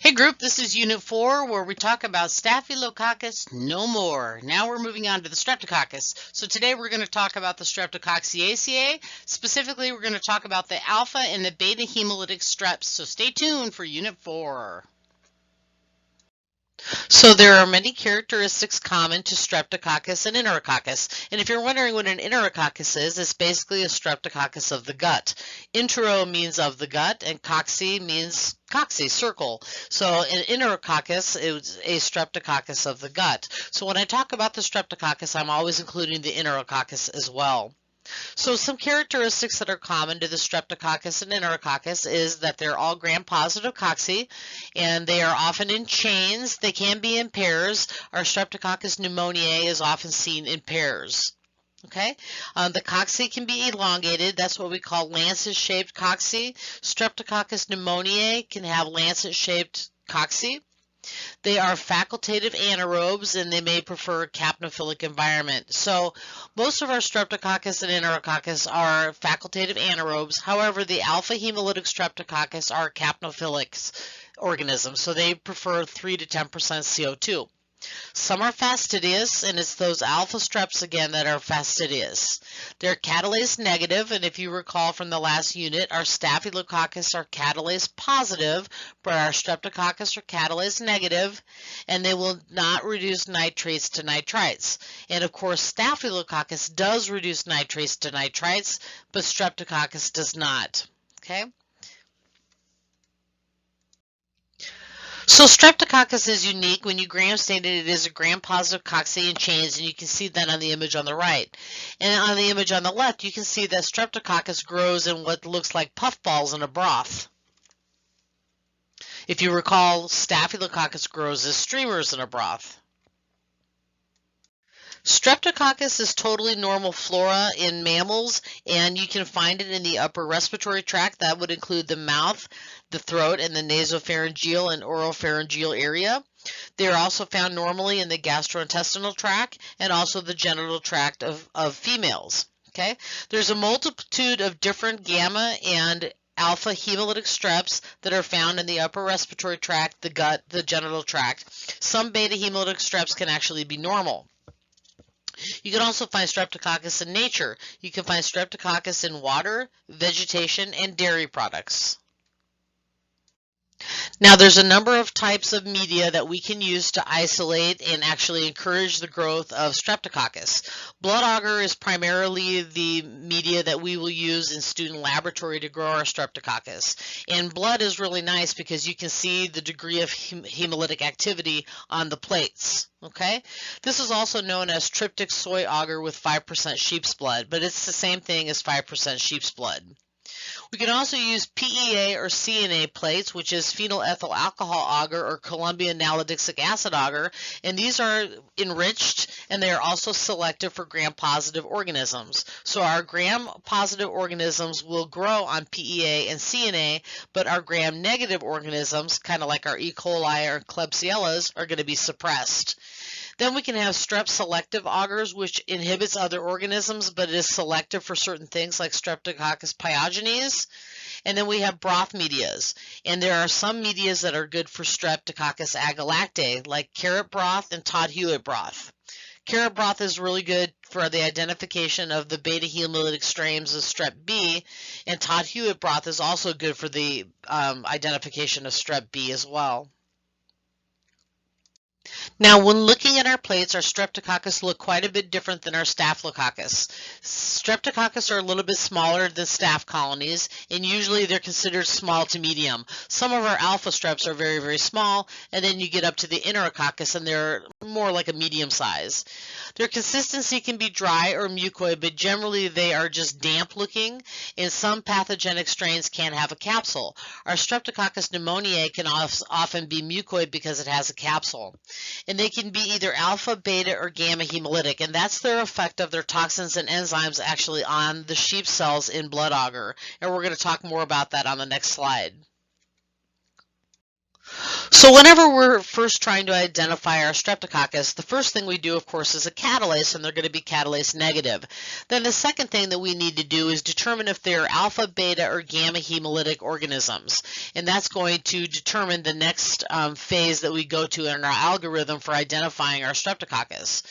Hey group, this is Unit 4 where we talk about Staphylococcus no more. Now we're moving on to the Streptococcus. So today we're going to talk about the Streptococciaceae. Specifically, we're going to talk about the alpha and the beta hemolytic streps. So stay tuned for Unit 4. So there are many characteristics common to Streptococcus and Enterococcus. And if you're wondering what an Enterococcus is, it's basically a Streptococcus of the gut. Entero means of the gut, and cocci means cocci, circle. So an Enterococcus is a Streptococcus of the gut. So when I talk about the Streptococcus, I'm always including the Enterococcus as well. So some characteristics that are common to the Streptococcus and Enterococcus is that they're all gram-positive cocci, and they are often in chains. They can be in pairs. Our Streptococcus pneumoniae is often seen in pairs. Okay, the cocci can be elongated. That's what we call lancet-shaped cocci. Streptococcus pneumoniae can have lancet-shaped cocci. They are facultative anaerobes, and they may prefer a capnophilic environment. So most of our Streptococcus and Enterococcus are facultative anaerobes. However, the alpha hemolytic Streptococcus are capnophilic organisms, so they prefer 3 to 10% CO2. Some are fastidious, and it's those alpha streps again that are fastidious. They're catalase negative, and if you recall from the last unit, our Staphylococcus are catalase positive, but our Streptococcus are catalase negative, and they will not reduce nitrates to nitrites. And of course, Staphylococcus does reduce nitrates to nitrites, but Streptococcus does not. Okay? So Streptococcus is unique. When you gram stain it is a gram-positive cocci in chains, and you can see that on the image on the right. And on the image on the left, you can see that Streptococcus grows in what looks like puffballs in a broth. If you recall, Staphylococcus grows as streamers in a broth. Streptococcus is totally normal flora in mammals, and you can find it in the upper respiratory tract. That would include the mouth, the throat, and the nasopharyngeal and oropharyngeal area. They are also found normally in the gastrointestinal tract and also the genital tract of females. Okay, there's a multitude of different gamma and alpha hemolytic streps that are found in the upper respiratory tract, the gut, the genital tract. Some beta hemolytic streps can actually be normal. You can also find Streptococcus in nature. You can find Streptococcus in water, vegetation, and dairy products. Now there's a number of types of media that we can use to isolate and actually encourage the growth of Streptococcus. Blood agar is primarily the media that we will use in student laboratory to grow our Streptococcus. And blood is really nice because you can see the degree of hemolytic activity on the plates. Okay, this is also known as tryptic soy agar with 5% sheep's blood, but it's the same thing as 5% sheep's blood. We can also use PEA or CNA plates, which is phenyl ethyl alcohol agar or Columbian nalidixic acid agar, and these are enriched and they are also selective for gram-positive organisms. So our gram-positive organisms will grow on PEA and CNA, but our gram-negative organisms, kind of like our E. coli or Klebsiellas, are going to be suppressed. Then we can have strep selective agars, which inhibits other organisms, but it is selective for certain things like Streptococcus pyogenes. And then we have broth medias. And there are some medias that are good for Streptococcus agalactae, like carrot broth and Todd Hewitt broth. Carrot broth is really good for the identification of the beta hemolytic strains of strep B, and Todd Hewitt broth is also good for the identification of strep B as well. Now, when looking at our plates, our Streptococcus look quite a bit different than our Staphylococcus. Streptococcus are a little bit smaller than staph colonies, and usually they're considered small to medium. Some of our alpha streps are very, very small, and then you get up to the Enterococcus, and they're more like a medium size. Their consistency can be dry or mucoid, but generally they are just damp looking, and some pathogenic strains can have a capsule. Our Streptococcus pneumoniae can often be mucoid because it has a capsule. And they can be either alpha, beta, or gamma hemolytic, and that's their effect of their toxins and enzymes actually on the sheep cells in blood agar. And we're going to talk more about that on the next slide. So whenever we're first trying to identify our streptococcus, the first thing we do, of course, is a catalase, and they're going to be catalase negative. Then the second thing that we need to do is determine if they're alpha, beta, or gamma hemolytic organisms. And that's going to determine the next phase that we go to in our algorithm for identifying our streptococcus.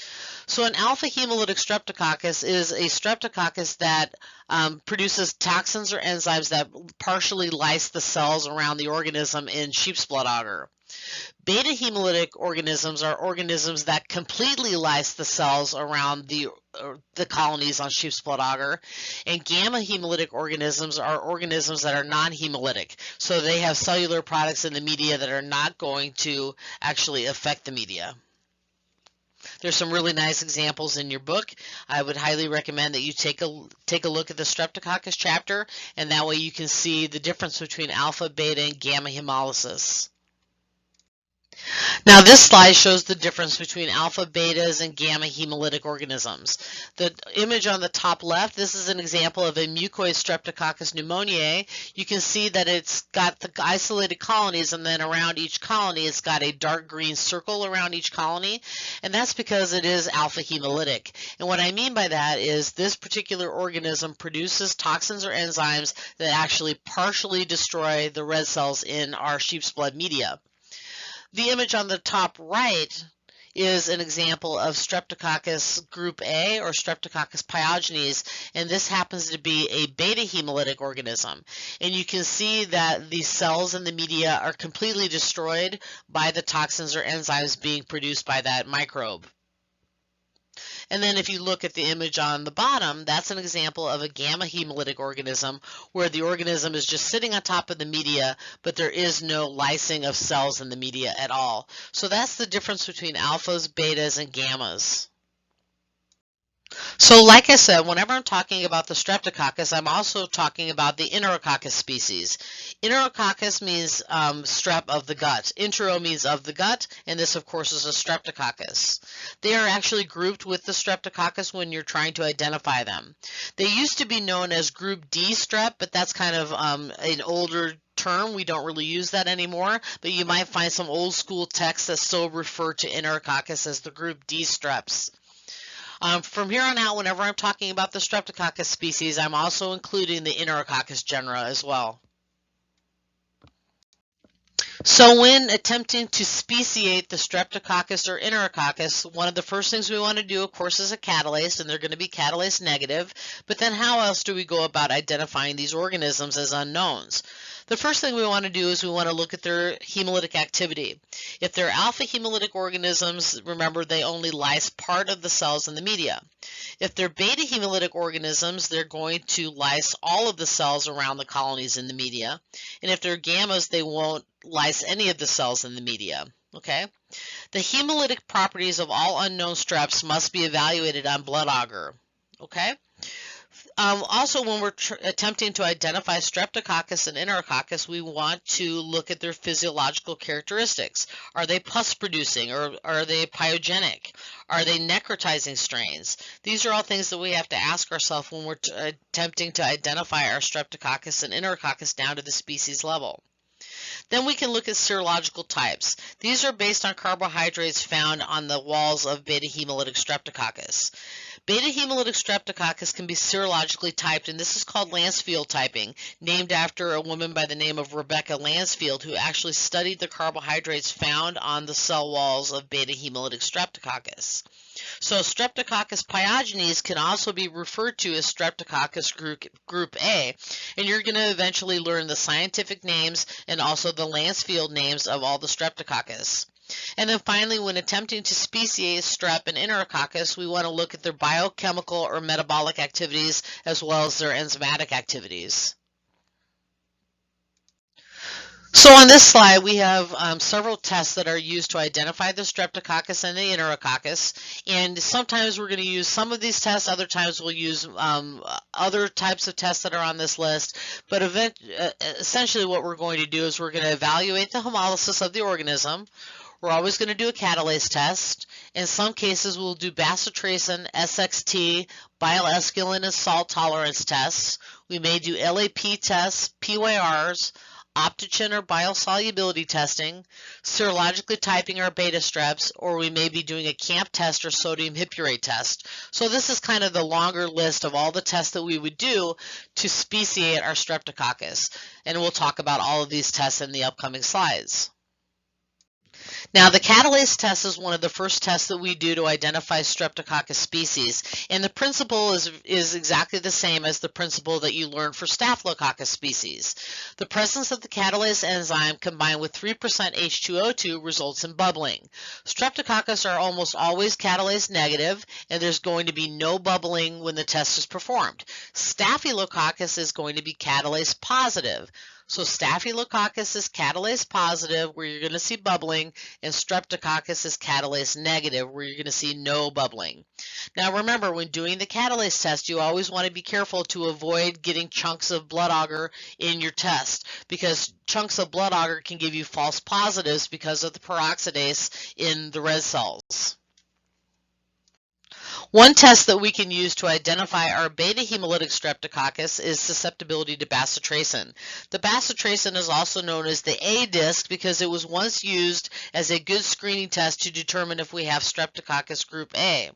So an alpha hemolytic streptococcus is a streptococcus that produces toxins or enzymes that partially lyse the cells around the organism in sheep's blood agar. Beta hemolytic organisms are organisms that completely lyse the cells around the colonies on sheep's blood agar, and gamma hemolytic organisms are organisms that are non-hemolytic, so they have cellular products in the media that are not going to actually affect the media. There's some really nice examples in your book. I would highly recommend that you take a look at the Streptococcus chapter, and that way you can see the difference between alpha, beta, and gamma hemolysis. Now this slide shows the difference between alpha, betas, and gamma hemolytic organisms. The image on the top left, this is an example of a mucoid Streptococcus pneumoniae. You can see that it's got the isolated colonies, and then around each colony it's got a dark green circle around each colony, and that's because it is alpha hemolytic. And what I mean by that is this particular organism produces toxins or enzymes that actually partially destroy the red cells in our sheep's blood media. The image on the top right is an example of Streptococcus group A, or Streptococcus pyogenes, and this happens to be a beta hemolytic organism. And you can see that the cells in the media are completely destroyed by the toxins or enzymes being produced by that microbe. And then if you look at the image on the bottom, that's an example of a gamma hemolytic organism, where the organism is just sitting on top of the media, but there is no lysing of cells in the media at all. So that's the difference between alphas, betas, and gammas. So like I said, whenever I'm talking about the Streptococcus, I'm also talking about the Enterococcus species. Enterococcus means strep of the gut. Entero means of the gut, and this of course is a Streptococcus. They are actually grouped with the Streptococcus when you're trying to identify them. They used to be known as group D strep, but that's kind of an older term. We don't really use that anymore, but you might find some old school texts that still refer to Enterococcus as the group D streps. From here on out, whenever I'm talking about the Streptococcus species, I'm also including the Enterococcus genera as well. So when attempting to speciate the Streptococcus or Enterococcus, one of the first things we want to do, of course, is a catalase, and they're going to be catalase negative. But then how else do we go about identifying these organisms as unknowns? The first thing we want to do is we want to look at their hemolytic activity. If they're alpha hemolytic organisms, remember they only lyse part of the cells in the media. If they're beta hemolytic organisms, they're going to lyse all of the cells around the colonies in the media. And if they're gammas, they won't lyse any of the cells in the media. Okay? The hemolytic properties of all unknown streps must be evaluated on blood agar. Okay? Also, when we're attempting to identify Streptococcus and Enterococcus, we want to look at their physiological characteristics. Are they pus producing, or are they pyogenic? Are they necrotizing strains? These are all things that we have to ask ourselves when we're attempting to identify our Streptococcus and Enterococcus down to the species level. Then we can look at serological types. These are based on carbohydrates found on the walls of beta hemolytic Streptococcus. Beta hemolytic Streptococcus can be serologically typed, and this is called Lancefield typing, named after a woman by the name of Rebecca Lancefield, who actually studied the carbohydrates found on the cell walls of beta hemolytic Streptococcus. So Streptococcus pyogenes can also be referred to as Streptococcus group A, and you're going to eventually learn the scientific names and also the Lancefield names of all the Streptococcus. And then finally, when attempting to speciate strep and Enterococcus, we want to look at their biochemical or metabolic activities as well as their enzymatic activities. So on this slide, we have several tests that are used to identify the Streptococcus and the Enterococcus. And sometimes we're going to use some of these tests, other times we'll use other types of tests that are on this list. But essentially what we're going to do is we're going to evaluate the hemolysis of the organism. We're always going to do a catalase test. In some cases, we'll do bacitracin, SXT, bile esculin, and salt tolerance tests. We may do LAP tests, PYRs, optogen or biosolubility testing, serologically typing our beta streps, or we may be doing a CAMP test or sodium hippurate test. So this is kind of the longer list of all the tests that we would do to speciate our Streptococcus. And we'll talk about all of these tests in the upcoming slides. Now, the catalase test is one of the first tests that we do to identify Streptococcus species, and the principle is exactly the same as the principle that you learned for Staphylococcus species. The presence of the catalase enzyme combined with 3% H2O2 results in bubbling. Streptococcus are almost always catalase negative, and there's going to be no bubbling when the test is performed. Staphylococcus is going to be catalase positive. So Staphylococcus is catalase positive, where you're going to see bubbling, and Streptococcus is catalase negative, where you're going to see no bubbling. Now remember, when doing the catalase test, you always want to be careful to avoid getting chunks of blood agar in your test, because chunks of blood agar can give you false positives because of the peroxidase in the red cells. One test that we can use to identify our beta hemolytic Streptococcus is susceptibility to bacitracin. The bacitracin is also known as the A disc because it was once used as a good screening test to determine if we have Streptococcus group A.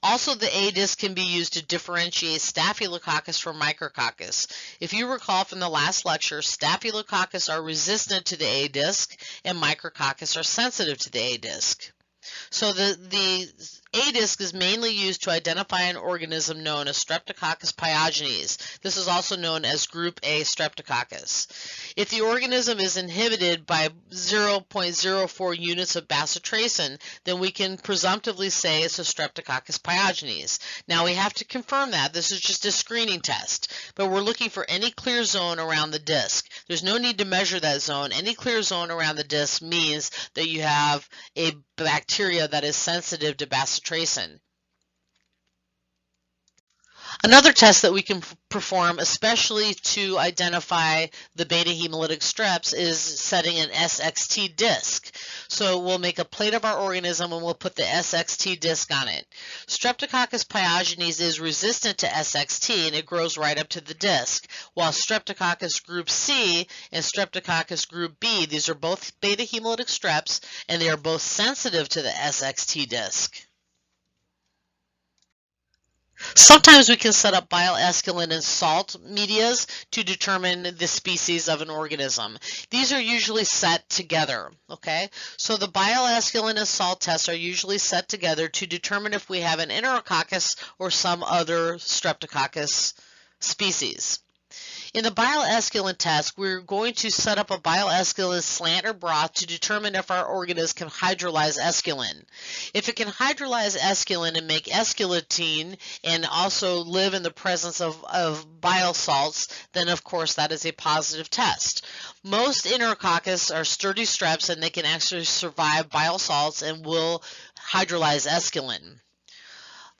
Also, the A disc can be used to differentiate Staphylococcus from Micrococcus. If you recall from the last lecture, Staphylococcus are resistant to the A disc and Micrococcus are sensitive to the A disc. So the A disc is mainly used to identify an organism known as Streptococcus pyogenes. This is also known as group A Streptococcus. If the organism is inhibited by 0.04 units of bacitracin, then we can presumptively say it's a Streptococcus pyogenes. Now we have to confirm that. This is just a screening test, but we're looking for any clear zone around the disc. There's no need to measure that zone. Any clear zone around the disc means that you have a bacteria that is sensitive to bacitracin. Another test that we can perform, especially to identify the beta hemolytic streps, is setting an SXT disc. So we'll make a plate of our organism and we'll put the SXT disc on it. Streptococcus pyogenes is resistant to SXT and it grows right up to the disc, while Streptococcus group C and Streptococcus group B, these are both beta hemolytic streps and they are both sensitive to the SXT disc. Sometimes we can set up bile esculin and salt medias to determine the species of an organism. These are usually set together, okay? So the bile esculin and salt tests are usually set together to determine if we have an Enterococcus or some other Streptococcus species. In the bile esculin test, we're going to set up a bile esculin slant or broth to determine if our organism can hydrolyze esculin. If it can hydrolyze esculin and make esculitine and also live in the presence of bile salts, then of course that is a positive test. Most Enterococcus are sturdy streps and they can actually survive bile salts and will hydrolyze esculin.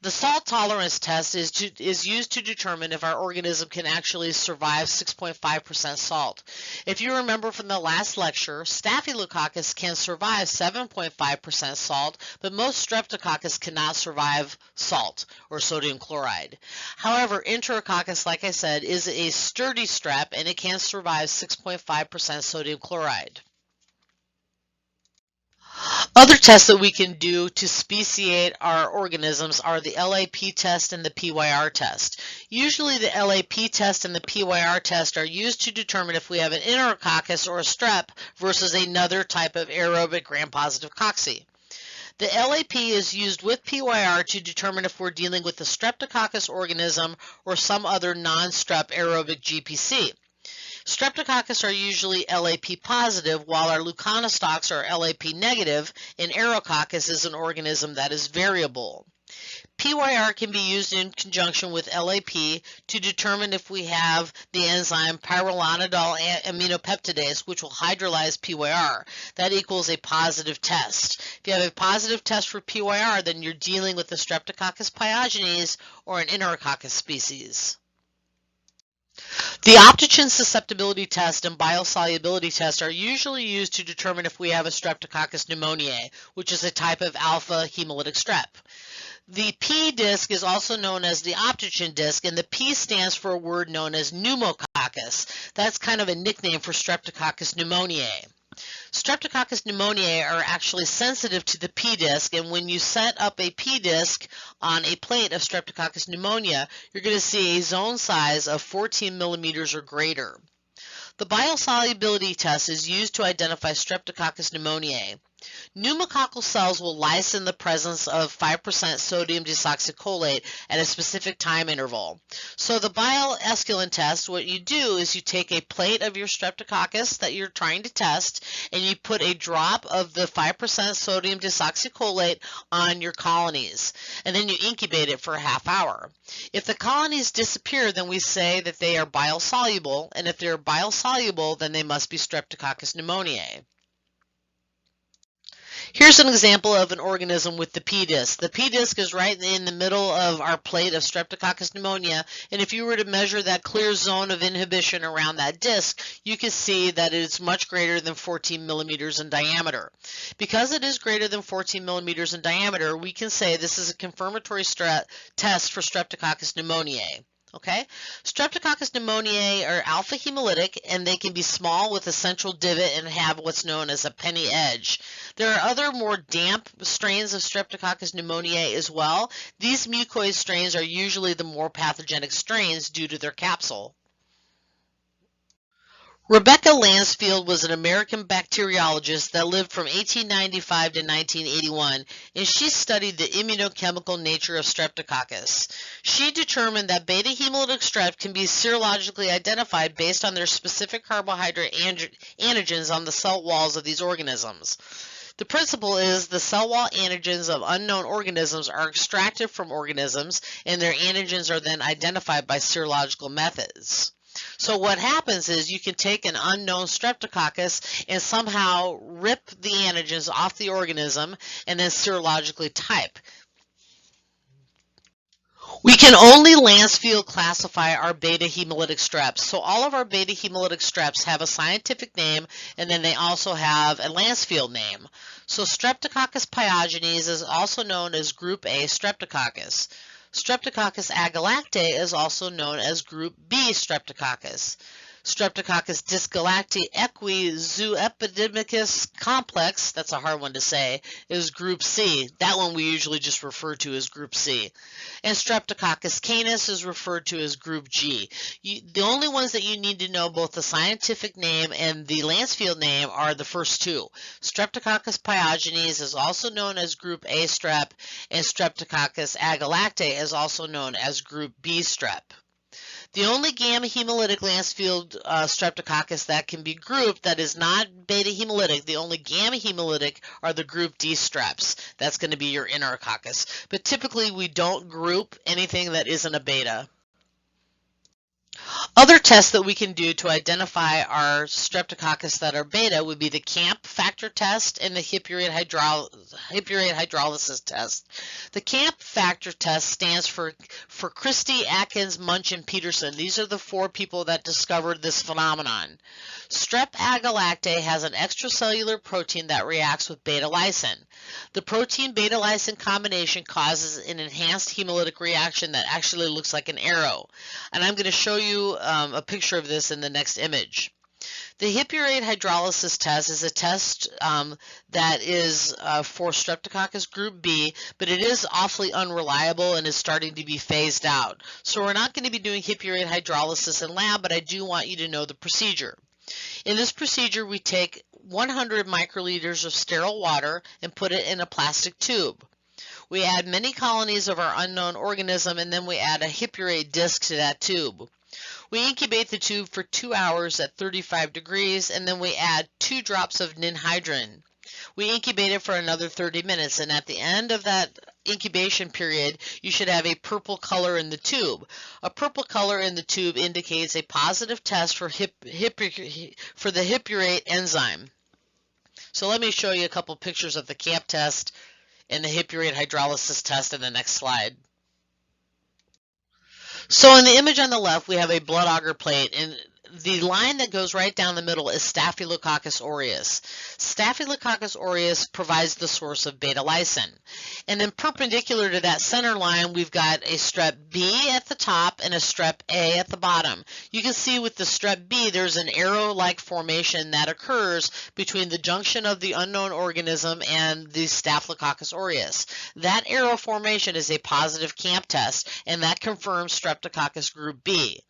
The salt tolerance test is used to determine if our organism can actually survive 6.5% salt. If you remember from the last lecture, Staphylococcus can survive 7.5% salt, but most Streptococcus cannot survive salt or sodium chloride. However, Enterococcus, like I said, is a sturdy strep and it can survive 6.5% sodium chloride. Other tests that we can do to speciate our organisms are the LAP test and the PYR test. Usually the LAP test and the PYR test are used to determine if we have an Enterococcus or a strep versus another type of aerobic gram-positive cocci. The LAP is used with PYR to determine if we're dealing with the Streptococcus organism or some other non-strep aerobic GPC. Streptococcus are usually LAP positive, while our leuconostocs are LAP negative, and Aerococcus is an organism that is variable. PYR can be used in conjunction with LAP to determine if we have the enzyme pyrrolonidol aminopeptidase, which will hydrolyze PYR. That equals a positive test. If you have a positive test for PYR, then you're dealing with the Streptococcus pyogenes or an Enterococcus species. The optogen susceptibility test and biosolubility test are usually used to determine if we have a Streptococcus pneumoniae, which is a type of alpha hemolytic strep. The P disc is also known as the optogen disc, and the P stands for a word known as pneumococcus. That's kind of a nickname for Streptococcus pneumoniae. Streptococcus pneumoniae are actually sensitive to the P disc, and when you set up a P disc on a plate of Streptococcus pneumonia, you're going to see a zone size of 14 millimeters or greater. The biosolubility test is used to identify Streptococcus pneumoniae. Pneumococcal cells will lyse in the presence of 5% sodium desoxycholate at a specific time interval. So the bioesculin test, what you do is you take a plate of your Streptococcus that you're trying to test, and you put a drop of the 5% sodium desoxycholate on your colonies, and then you incubate it for a half hour. If the colonies disappear, then we say that they are biosoluble, and if they're biosoluble, then they must be Streptococcus pneumoniae. Here's an example of an organism with the P disc. The P disc is right in the middle of our plate of Streptococcus pneumonia, and if you were to measure that clear zone of inhibition around that disc, you can see that it's much greater than 14 millimeters in diameter. Because it is greater than 14 millimeters in diameter, we can say this is a confirmatory test for Streptococcus pneumoniae. Okay, Streptococcus pneumoniae are alpha hemolytic, and they can be small with a central divot and have what's known as a penny edge. There are other more damp strains of Streptococcus pneumoniae as well. These mucoid strains are usually the more pathogenic strains due to their capsule. Rebecca Lansfield was an American bacteriologist that lived from 1895 to 1981, and she studied the immunochemical nature of Streptococcus. She determined that beta hemolytic strep can be serologically identified based on their specific carbohydrate antigens on the cell walls of these organisms. The principle is the cell wall antigens of unknown organisms are extracted from organisms, and their antigens are then identified by serological methods. So what happens is you can take an unknown Streptococcus and somehow rip the antigens off the organism and then serologically type. We can only Lansfield classify our beta hemolytic streps. So all of our beta hemolytic streps have a scientific name, and then they also have a Lansfield name. So Streptococcus pyogenes is also known as Group A Streptococcus. Streptococcus agalactae is also known as Group B Streptococcus. Streptococcus dysgalactae equi zooepidemicus complex, that's a hard one to say, is Group C. That one we usually just refer to as Group C. And Streptococcus canis is referred to as Group G. The only ones that you need to know both the scientific name and the Lansfield name are the first two. Streptococcus pyogenes is also known as Group A strep, and Streptococcus agalactae is also known as Group B strep. The only gamma hemolytic Lansfield Streptococcus that can be grouped that is not beta hemolytic, the only gamma hemolytic are the Group D streps. That's going to be your Enterococcus. But typically we don't group anything that isn't a beta. Other tests that we can do to identify our Streptococcus that are beta would be the CAMP factor test and the Hippurate hydrolysis test. The CAMP factor test stands for Christie, Atkins, Munch, and Peterson. These are the four people that discovered this phenomenon. Strep agalactae has an extracellular protein that reacts with beta-lysine. The protein beta-lysine combination causes an enhanced hemolytic reaction that actually looks like an arrow. And I'm going to show you a picture of this in the next image. The Hippurate hydrolysis test is a test that is for Streptococcus group B, but it is awfully unreliable and is starting to be phased out. So we're not going to be doing Hippurate hydrolysis in lab, but I do want you to know the procedure. In this procedure, we take 100 microliters of sterile water and put it in a plastic tube. We add many colonies of our unknown organism, and then we add a Hippurate disc to that tube. We incubate the tube for 2 hours at 35 degrees, and then we add 2 drops of ninhydrin. We incubate it for another 30 minutes, and at the end of that incubation period, you should have a purple color in the tube. A purple color in the tube indicates a positive test for the Hippurate enzyme. So let me show you a couple pictures of the CAMP test and the Hippurate hydrolysis test in the next slide. So in the image on the left, we have a blood agar plate, and the line that goes right down the middle is Staphylococcus aureus. Staphylococcus aureus provides the source of beta-lysine. And then perpendicular to that center line, we've got a strep B at the top and a strep A at the bottom. You can see with the strep B, there's an arrow-like formation that occurs between the junction of the unknown organism and the Staphylococcus aureus. That arrow formation is a positive CAMP test, and that confirms Streptococcus group B.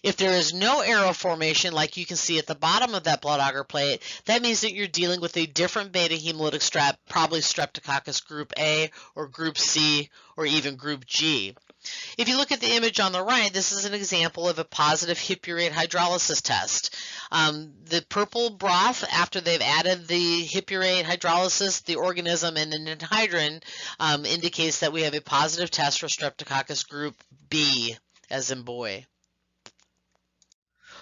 If there is no arrow formation like you can see at the bottom of that blood agar plate, that means that you're dealing with a different beta hemolytic strep, probably Streptococcus group A or group C or even group G. If you look at the image on the right, this is an example of a positive hippurate hydrolysis test. The purple broth, after they've added the hippurate hydrolysis, the organism, and the ninhydrin, indicates that we have a positive test for Streptococcus group B, as in boy.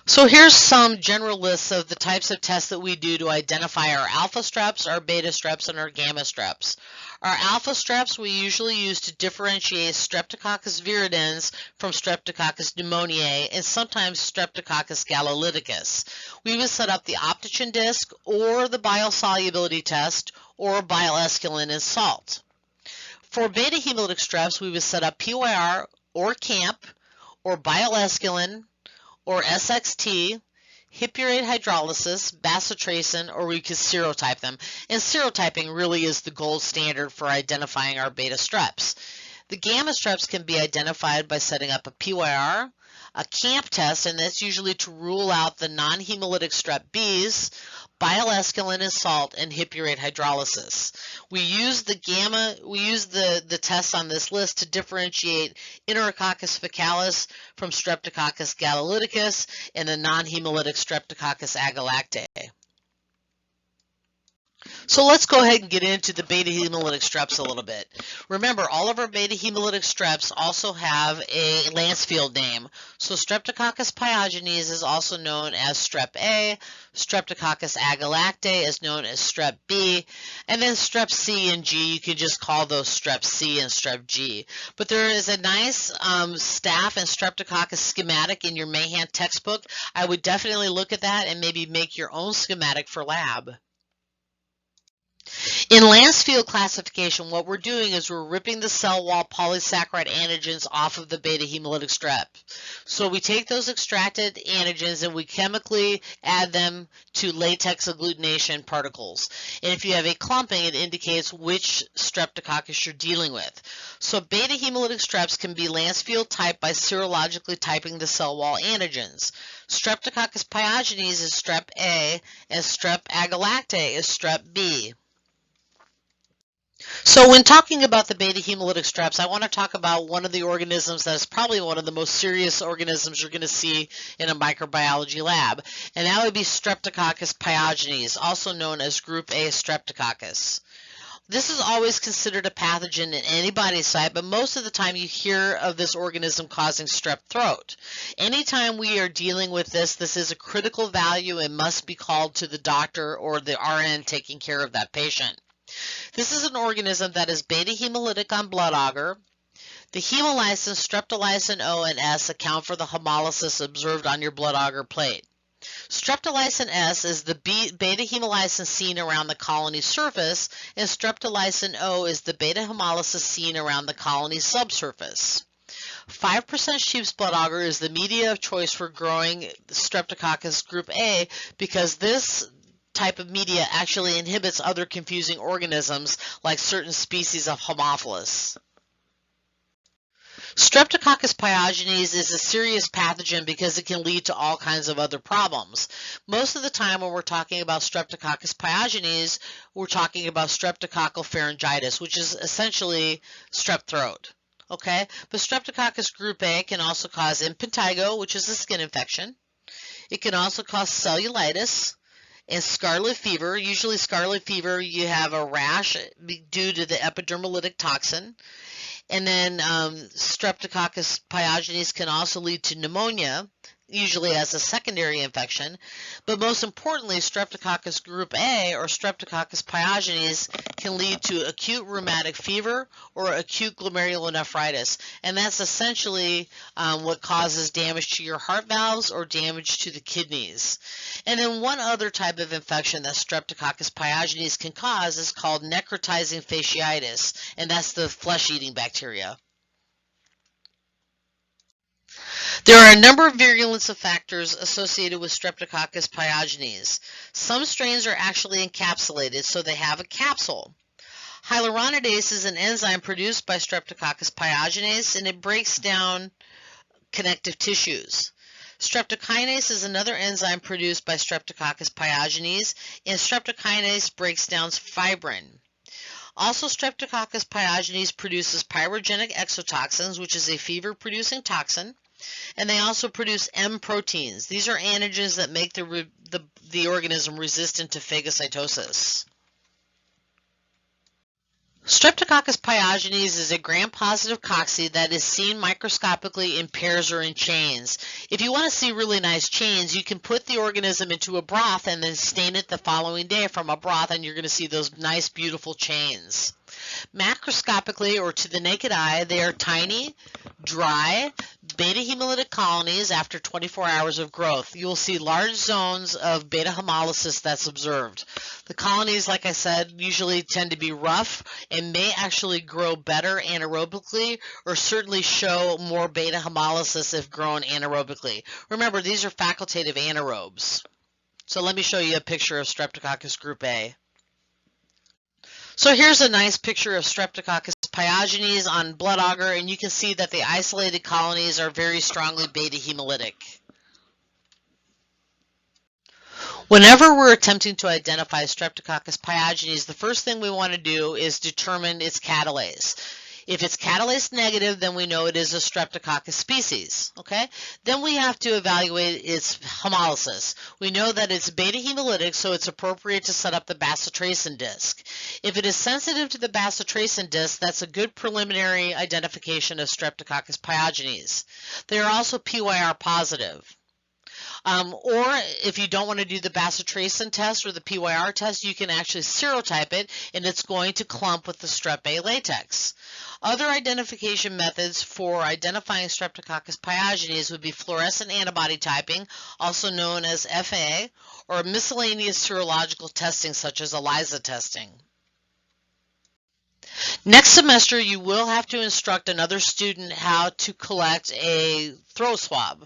So here's some general lists of the types of tests that we do to identify our alpha streps, our beta streps, and our gamma streps. Our alpha streps we usually use to differentiate Streptococcus viridans from Streptococcus pneumoniae and sometimes Streptococcus galolyticus. We would set up the optogen disc or the biosolubility test or bile-esculin and salt. For beta hemolytic streps, we would set up PYR or CAMP or bile-esculin or SXT, hippurate hydrolysis, bacitracin, or we could serotype them. And serotyping really is the gold standard for identifying our beta streps. The gamma streps can be identified by setting up a PYR, a CAMP test, and that's usually to rule out the non-hemolytic strep Bs, bile-esculin and salt, and hippurate hydrolysis. We use the tests on this list to differentiate Enterococcus faecalis from Streptococcus galolyticus and the non-hemolytic Streptococcus agalactae. So let's go ahead and get into the beta hemolytic streps a little bit. Remember, all of our beta hemolytic streps also have a Lancefield name. So Streptococcus pyogenes is also known as strep A, Streptococcus agalactae is known as strep B, and then strep C and G, you can just call those strep C and strep G. But there is a nice staph and Streptococcus schematic in your Mahan textbook. I would definitely look at that and maybe make your own schematic for lab. In Lancefield classification, what we're doing is we're ripping the cell wall polysaccharide antigens off of the beta hemolytic strep. So we take those extracted antigens and we chemically add them to latex agglutination particles. And if you have a clumping, it indicates which Streptococcus you're dealing with. So beta hemolytic streps can be Lancefield typed by serologically typing the cell wall antigens. Streptococcus pyogenes is strep A and strep agalactae is strep B. So when talking about the beta hemolytic streps, I want to talk about one of the organisms that is probably one of the most serious organisms you're going to see in a microbiology lab, and that would be Streptococcus pyogenes, also known as group A Streptococcus. This is always considered a pathogen in any body site, but most of the time you hear of this organism causing strep throat. Anytime we are dealing with this is a critical value and must be called to the doctor or the RN taking care of that patient. This is an organism that is beta hemolytic on blood agar. The hemolysin, streptolysin O and S account for the hemolysis observed on your blood agar plate. Streptolysin S is the beta hemolysin seen around the colony surface, and streptolysin O is the beta hemolysis seen around the colony subsurface. 5% sheep's blood agar is the media of choice for growing Streptococcus group A because this type of media actually inhibits other confusing organisms like certain species of Haemophilus. Streptococcus pyogenes is a serious pathogen because it can lead to all kinds of other problems. Most of the time when we're talking about Streptococcus pyogenes, we're talking about streptococcal pharyngitis, which is essentially strep throat. Okay, but Streptococcus group A can also cause impetigo, which is a skin infection. It can also cause cellulitis and scarlet fever. Usually scarlet fever, you have a rash due to the epidermolytic toxin. And then Streptococcus pyogenes can also lead to pneumonia. usually as a secondary infection, but most importantly, Streptococcus group A or Streptococcus pyogenes can lead to acute rheumatic fever or acute glomerulonephritis, and that's essentially what causes damage to your heart valves or damage to the kidneys. And then one other type of infection that Streptococcus pyogenes can cause is called necrotizing fasciitis, and that's the flesh-eating bacteria. There are a number of virulence of factors associated with Streptococcus pyogenes. Some strains are actually encapsulated, so they have a capsule. Hyaluronidase is an enzyme produced by Streptococcus pyogenes, and it breaks down connective tissues. Streptokinase is another enzyme produced by Streptococcus pyogenes, and streptokinase breaks down fibrin. Also, Streptococcus pyogenes produces pyrogenic exotoxins, which is a fever-producing toxin. And they also produce M proteins. These are antigens that make the organism resistant to phagocytosis. Streptococcus pyogenes is a gram-positive cocci that is seen microscopically in pairs or in chains. If you want to see really nice chains, you can put the organism into a broth and then stain it the following day from a broth, and you're going to see those nice, beautiful chains. Macroscopically, or to the naked eye, they are tiny, dry, beta-hemolytic colonies after 24 hours of growth. You will see large zones of beta hemolysis that's observed. The colonies, like I said, usually tend to be rough and may actually grow better anaerobically, or certainly show more beta hemolysis if grown anaerobically. Remember, these are facultative anaerobes. So let me show you a picture of Streptococcus group A. So here's a nice picture of Streptococcus pyogenes on blood agar, and you can see that the isolated colonies are very strongly beta hemolytic. Whenever we're attempting to identify Streptococcus pyogenes, the first thing we want to do is determine its catalase. If it's catalase negative, then we know it is a Streptococcus species, okay? Then we have to evaluate its hemolysis. We know that it's beta hemolytic, so it's appropriate to set up the bacitracin disc. If it is sensitive to the bacitracin disc, that's a good preliminary identification of Streptococcus pyogenes. They are also PYR positive. Or if you don't want to do the bacitracin test or the PYR test, you can actually serotype it, and it's going to clump with the Strep A latex. Other identification methods for identifying Streptococcus pyogenes would be fluorescent antibody typing, also known as FA, or miscellaneous serological testing such as ELISA testing. Next semester, you will have to instruct another student how to collect a throat swab.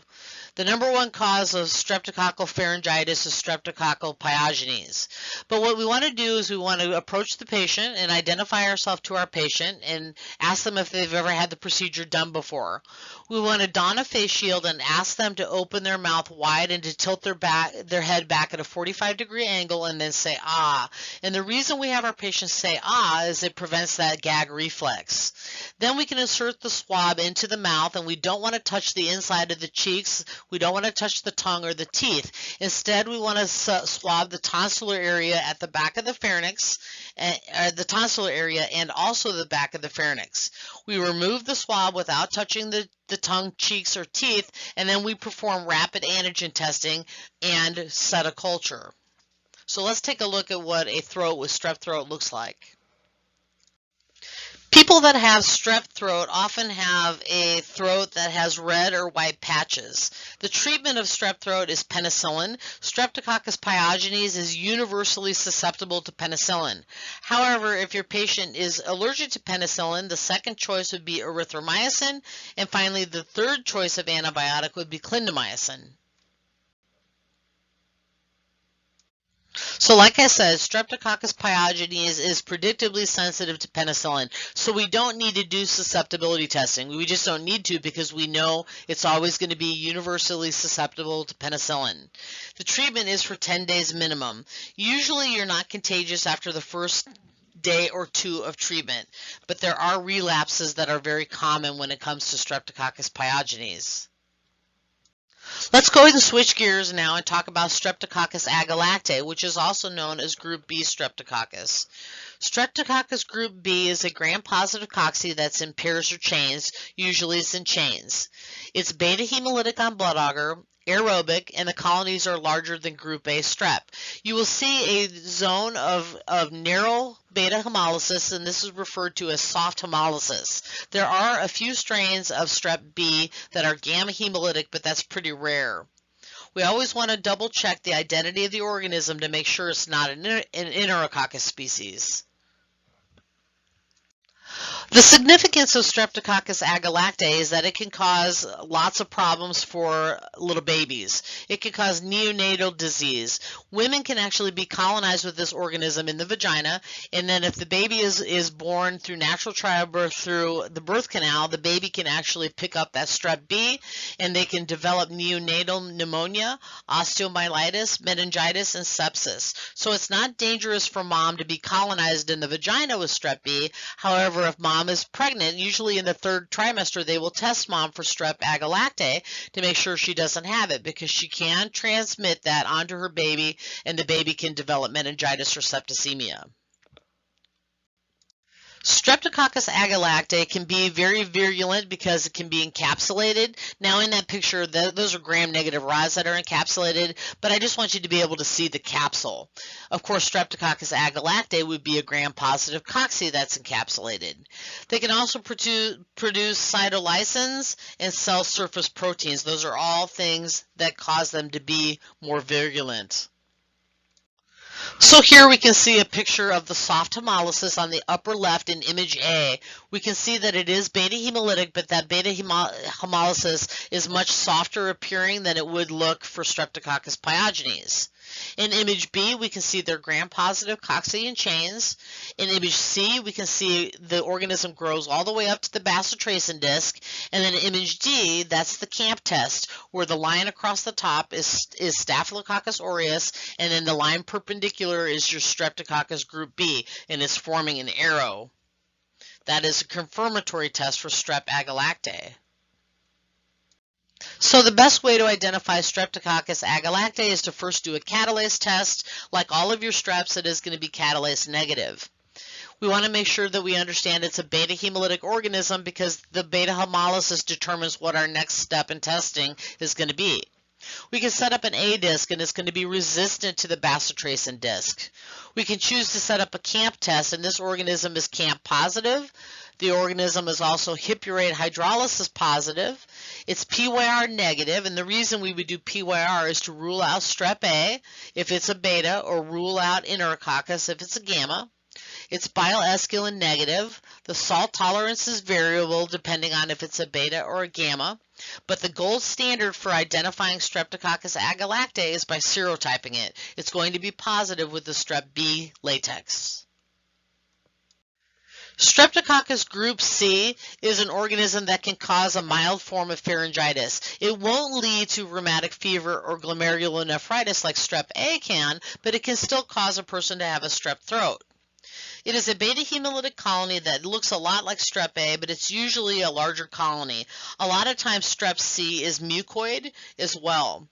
The number one cause of streptococcal pharyngitis is streptococcal pyogenes. But what we want to do is we want to approach the patient and identify ourselves to our patient and ask them if they've ever had the procedure done before. We want to don a face shield and ask them to open their mouth wide and to tilt their head back at a 45-degree angle and then say ah. And the reason we have our patients say ah is it prevents that gag reflex. Then we can insert the swab into the mouth, and we don't want to touch the inside of the cheeks. We don't want to touch the tongue or the teeth. Instead, we want to swab the tonsillar area at the back of the pharynx, the tonsillar area, and also the back of the pharynx. We remove the swab without touching the tongue, cheeks, or teeth, and then we perform rapid antigen testing and set a culture. So let's take a look at what a throat with strep throat looks like. People that have strep throat often have a throat that has red or white patches. The treatment of strep throat is penicillin. Streptococcus pyogenes is universally susceptible to penicillin. However, if your patient is allergic to penicillin, the second choice would be erythromycin, and finally the third choice of antibiotic would be clindamycin. So like I said, Streptococcus pyogenes is predictably sensitive to penicillin, so we don't need to do susceptibility testing. We just don't need to because we know it's always going to be universally susceptible to penicillin. The treatment is for 10 days minimum. Usually you're not contagious after the first day or two of treatment, but there are relapses that are very common when it comes to Streptococcus pyogenes. Let's go ahead and switch gears now and talk about Streptococcus agalactae, which is also known as Group B Streptococcus. Streptococcus Group B is a gram-positive cocci that's in pairs or chains. Usually it's in chains. It's beta hemolytic on blood agar, aerobic, and the colonies are larger than group A strep. You will see a zone of narrow beta hemolysis, and this is referred to as soft hemolysis. There are a few strains of strep B that are gamma hemolytic, but that's pretty rare. We always want to double check the identity of the organism to make sure it's not an Enterococcus species. The significance of Streptococcus agalactae is that it can cause lots of problems for little babies. It can cause neonatal disease. Women can actually be colonized with this organism in the vagina, and then if the baby is born through natural childbirth through the birth canal, the baby can actually pick up that strep B, and they can develop neonatal pneumonia, osteomyelitis, meningitis, and sepsis. So it's not dangerous for mom to be colonized in the vagina with strep B. However, if mom is pregnant, usually in the 3rd trimester, they will test mom for strep agalactae to make sure she doesn't have it, because she can transmit that onto her baby, and the baby can develop meningitis or septicemia. Streptococcus agalactae can be very virulent because it can be encapsulated. Now in that picture, those are gram-negative rods that are encapsulated, but I just want you to be able to see the capsule. Of course, Streptococcus agalactae would be a gram-positive cocci that's encapsulated. They can also produce cytolysins and cell surface proteins. Those are all things that cause them to be more virulent. So here we can see a picture of the soft hemolysis on the upper left in image A. We can see that it is beta hemolytic, but that beta hemolysis is much softer appearing than it would look for Streptococcus pyogenes. In image B, we can see their gram-positive cocci and chains. In image C, we can see the organism grows all the way up to the basotracin disc. And then in image D, that's the CAMP test, where the line across the top is Staphylococcus aureus, and then the line perpendicular is your Streptococcus group B, and it's forming an arrow. That is a confirmatory test for strep agalactae. So the best way to identify Streptococcus agalactae is to first do a catalase test. Like all of your streps, it is going to be catalase negative. We want to make sure that we understand it's a beta hemolytic organism, because the beta hemolysis determines what our next step in testing is going to be. We can set up an A disc, and it's going to be resistant to the basotracin disc. We can choose to set up a CAMP test, and this organism is CAMP positive. The organism is also hippurate hydrolysis positive. It's PYR negative, and the reason we would do PYR is to rule out strep A if it's a beta, or rule out Enterococcus if it's a gamma. It's bile-esculin negative. The salt tolerance is variable depending on if it's a beta or a gamma. But the gold standard for identifying Streptococcus agalactae is by serotyping it. It's going to be positive with the strep B latex. Streptococcus group C is an organism that can cause a mild form of pharyngitis. It won't lead to rheumatic fever or glomerulonephritis like strep A can, but it can still cause a person to have a strep throat. It is a beta hemolytic colony that looks a lot like strep A, but it's usually a larger colony. A lot of times strep C is mucoid as well.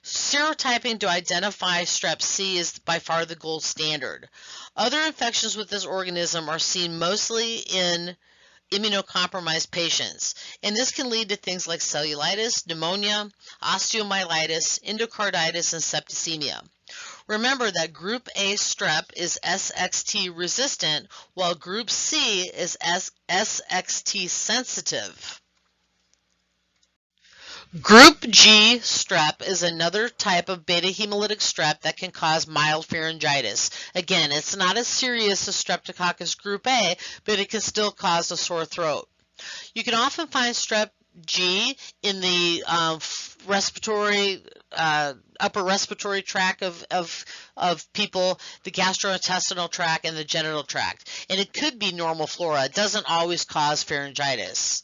Serotyping to identify strep C is by far the gold standard. Other infections with this organism are seen mostly in immunocompromised patients, and this can lead to things like cellulitis, pneumonia, osteomyelitis, endocarditis, and septicemia. Remember that group A strep is SXT resistant, while group C is SXT sensitive. Group G strep is another type of beta hemolytic strep that can cause mild pharyngitis. Again, it's not as serious as Streptococcus group A, but it can still cause a sore throat. You can often find strep G in the upper respiratory tract of people, the gastrointestinal tract, and the genital tract. And it could be normal flora. It doesn't always cause pharyngitis.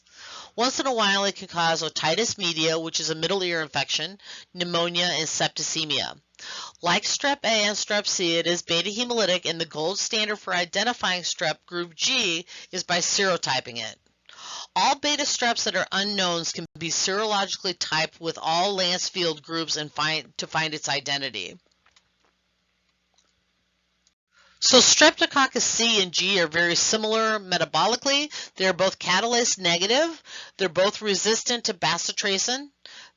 Once in a while, it can cause otitis media, which is a middle ear infection, pneumonia, and septicemia. Like strep A and strep C, it is beta hemolytic, and the gold standard for identifying strep group G is by serotyping it. All beta streps that are unknowns can be serologically typed with all Lancefield groups and to find its identity. So Streptococcus C and G are very similar metabolically. They're both catalase negative. They're both resistant to basotracin.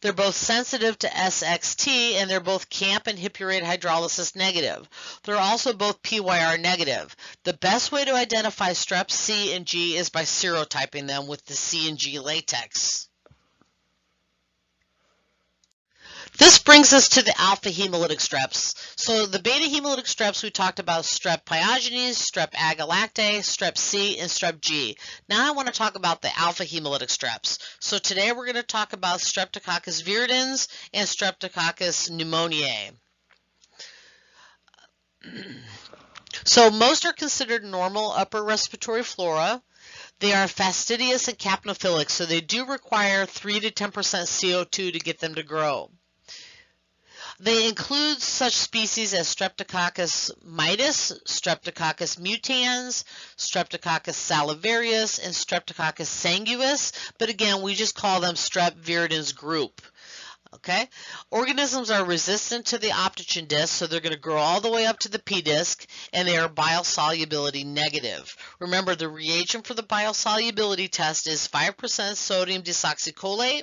They're both sensitive to SXT, and they're both CAMP and hippurate hydrolysis negative. They're also both PYR negative. The best way to identify strep C and G is by serotyping them with the C and G latex. This brings us to the alpha hemolytic streps. So the beta hemolytic streps we talked about: strep pyogenes, strep agalactae, strep C, and strep G. Now I want to talk about the alpha hemolytic streps. So today we're going to talk about Streptococcus viridans and Streptococcus pneumoniae. So most are considered normal upper respiratory flora. They are fastidious and capnophilic, so they do require 3 to 10% CO2 to get them to grow. They include such species as Streptococcus mitis, Streptococcus mutans, Streptococcus salivarius, and Streptococcus sanguis, but again, we just call them strep viridans group. Okay, organisms are resistant to the optogen disc, so they're going to grow all the way up to the P disc, and they are biosolubility negative. Remember, the reagent for the biosolubility test is 5% sodium desoxycholate,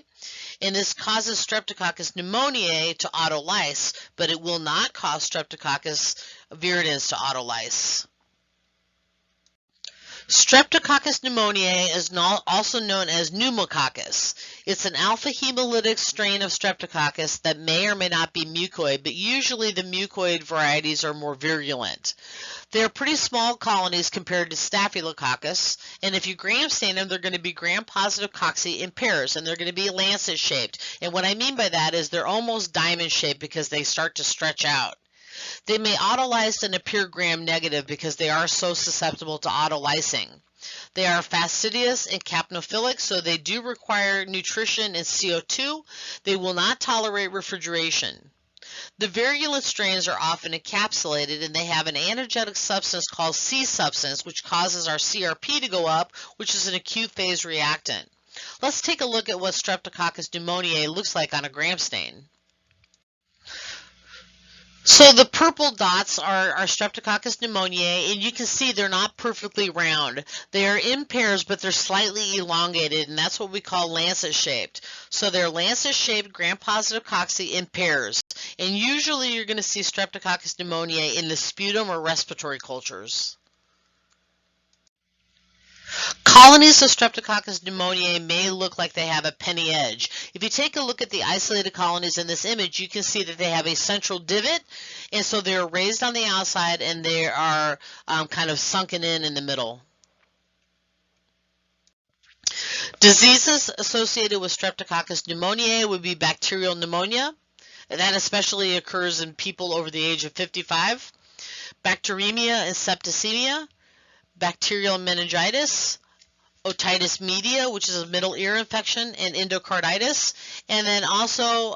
and this causes Streptococcus pneumoniae to autolyse, but it will not cause Streptococcus viridans to autolyse. Streptococcus pneumoniae is also known as pneumococcus. It's an alpha hemolytic strain of Streptococcus that may or may not be mucoid, but usually the mucoid varieties are more virulent. They are pretty small colonies compared to Staphylococcus, and if you gram stain them, they're going to be gram-positive cocci in pairs, and they're going to be lancet-shaped. And what I mean by that is they're almost diamond-shaped because they start to stretch out. They may autolyse and appear gram-negative because they are so susceptible to autolysing. They are fastidious and capnophilic, so they do require nutrition and CO2. They will not tolerate refrigeration. The virulent strains are often encapsulated, and they have an anergetic substance called C-substance, which causes our CRP to go up, which is an acute phase reactant. Let's take a look at what Streptococcus pneumoniae looks like on a gram stain. So the purple dots are Streptococcus pneumoniae, and you can see they're not perfectly round. They are in pairs, but they're slightly elongated, and that's what we call lancet-shaped. So they're lancet-shaped gram-positive cocci in pairs, and usually you're going to see Streptococcus pneumoniae in the sputum or respiratory cultures. Colonies of Streptococcus pneumoniae may look like they have a penny edge. If you take a look at the isolated colonies in this image, you can see that they have a central divot, and so they're raised on the outside and they are kind of sunken in the middle. Diseases associated with Streptococcus pneumoniae would be bacterial pneumonia. That especially occurs in people over the age of 55. Bacteremia and septicemia. Bacterial meningitis, otitis media, which is a middle ear infection, and endocarditis. And then also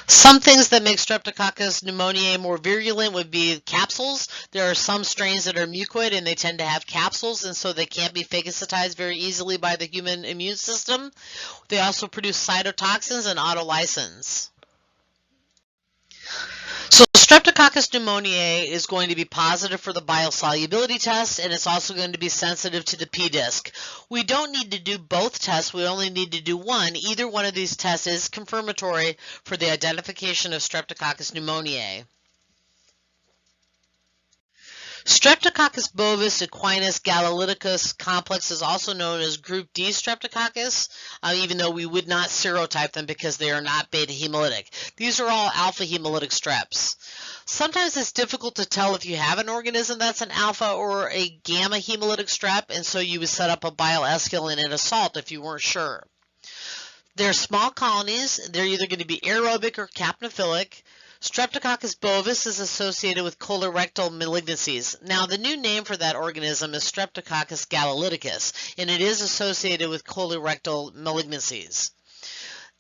some things that make Streptococcus pneumoniae more virulent would be capsules. There are some strains that are mucoid and they tend to have capsules, and so they can't be phagocytized very easily by the human immune system. They also produce cytotoxins and autolysins. So Streptococcus pneumoniae is going to be positive for the biosolubility test, and it's also going to be sensitive to the P disc. We don't need to do both tests, we only need to do one. Either one of these tests is confirmatory for the identification of Streptococcus pneumoniae. Streptococcus bovis equinus galolyticus complex is also known as group D Streptococcus, even though we would not serotype them because they are not beta hemolytic. These are all alpha hemolytic streps. Sometimes it's difficult to tell if you have an organism that's an alpha or a gamma hemolytic strep, and so you would set up a bile esculin and a salt if you weren't sure. They're small colonies. They're either going to be aerobic or capnophilic. Streptococcus bovis is associated with colorectal malignancies. Now, the new name for that organism is Streptococcus galolyticus, and it is associated with colorectal malignancies.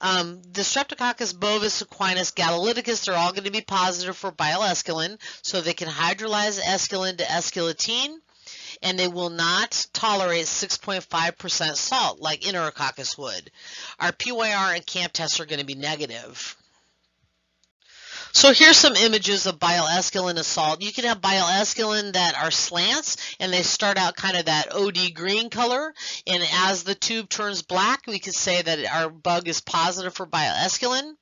The Streptococcus bovis equinus galolyticus, they're all going to be positive for bile esculin, so they can hydrolyze esculin to esculitine, and they will not tolerate 6.5% salt like Enterococcus would. Our PYR and CAMP tests are going to be negative. So here's some images of bile-esculin assault. You can have bile-esculin that are slants, and they start out kind of that OD green color, and as the tube turns black, we could say that our bug is positive for bile-esculin. And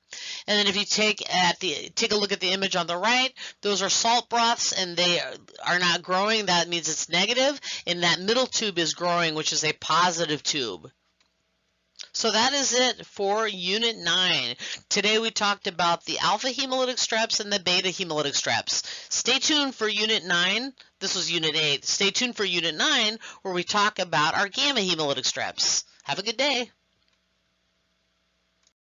then if you take a look at the image on the right, those are salt broths, and they are not growing. That means it's negative, and that middle tube is growing, which is a positive tube. So that is it for Unit 9. Today we talked about the alpha hemolytic streps and the beta hemolytic streps. Stay tuned for Unit 9. This was Unit 8. Stay tuned for Unit 9 where we talk about our gamma hemolytic streps. Have a good day.